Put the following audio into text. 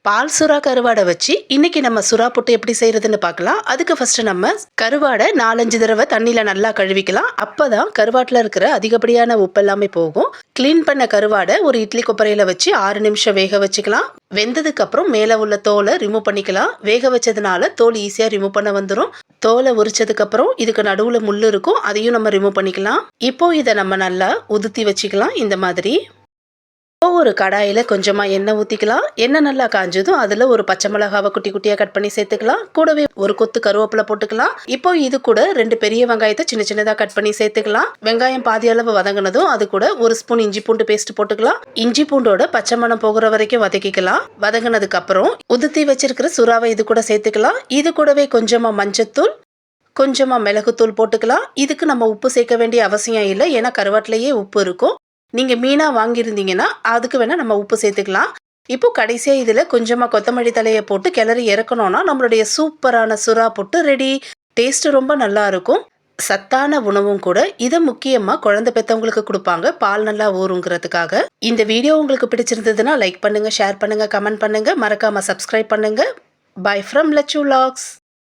பால் சுறா கருவாடை வச்சு இன்னைக்கு நம்ம சுறா புட்டு எப்படி செய்யறதுன்னு பார்க்கலாம். அதுக்கு ஃபர்ஸ்ட் நம்ம கருவாடை 4-5 தடவை தண்ணியில நல்லா கழுவிக்கலாம். அப்பதான் கருவாட்டில் இருக்கிற அதிகப்படியான உப்பு எல்லாமே போகும். கிளீன் பண்ண கருவாடை ஒரு இட்லி கொப்பரையில வச்சு 6 நிமிஷம் வேக வச்சுக்கலாம். வெந்ததுக்கு அப்புறம் மேல உள்ள தோலை ரிமூவ் பண்ணிக்கலாம். வேக வச்சதுனால தோல் ஈஸியா ரிமூவ் பண்ண வந்துடும். தோலை உரிச்சதுக்கு அப்புறம் இதுக்கு நடுவுல முள்ளு இருக்கும், அதையும் நம்ம ரிமூவ் பண்ணிக்கலாம். இப்போ இதை நம்ம நல்லா உதுத்தி வச்சுக்கலாம். இந்த மாதிரி ஒரு கடாயில் கொஞ்சமாக எண்ணெய் ஊற்றிக்கலாம். எண்ணெய் நல்லா காஞ்சதும் அதில் ஒரு பச்சை மிளகாவை குட்டி குட்டியாக கட் பண்ணி சேர்த்துக்கலாம். கூடவே ஒரு கொத்து கருவேப்பிலை போட்டுக்கலாம். இப்போ இது கூட 2 பெரிய வெங்காயத்தை சின்ன சின்னதாக கட் பண்ணி சேர்த்துக்கலாம். வெங்காயம் பாதி அளவு வதங்கினதும் அது கூட 1 ஸ்பூன் இஞ்சி பூண்டு பேஸ்ட் போட்டுக்கலாம். இஞ்சி பூண்டோட பச்சை மணம் போகிற வரைக்கும் வதக்கிக்கலாம். வதங்கினதுக்கு அப்புறம் உதுத்தி வச்சிருக்கிற சுறாவை இது கூட சேர்த்துக்கலாம். இது கூடவே கொஞ்சமாக மஞ்சத்தூள், கொஞ்சமாக மிளகுத்தூள் போட்டுக்கலாம். இதுக்கு நம்ம உப்பு சேர்க்க வேண்டிய அவசியம் இல்லை, ஏன்னா கருவாட்டிலேயே உப்பு இருக்கும். நீங்கள் மீனாக வாங்கியிருந்தீங்கன்னா அதுக்கு வேணால் நம்ம உப்பு சேர்த்துக்கலாம். இப்போ கடைசியாக இதில் கொஞ்சமாக கொத்தமல்லி தலையை போட்டு கிளறி இறக்கணும்னா நம்மளுடைய சூப்பரான சுறா புட்டு ரெடி. டேஸ்ட்டு ரொம்ப நல்லா இருக்கும், சத்தான உணவும் கூட. இதை முக்கியமாக குழந்தை பெற்றவங்களுக்கு கொடுப்பாங்க, பால் நல்லா ஊறுங்கிறதுக்காக. இந்த வீடியோ உங்களுக்கு பிடிச்சிருந்ததுன்னா லைக் பண்ணுங்கள், ஷேர் பண்ணுங்கள், கமெண்ட் பண்ணுங்கள், மறக்காமல் சப்ஸ்கிரைப் பண்ணுங்கள். Bye from Latchu vlogs.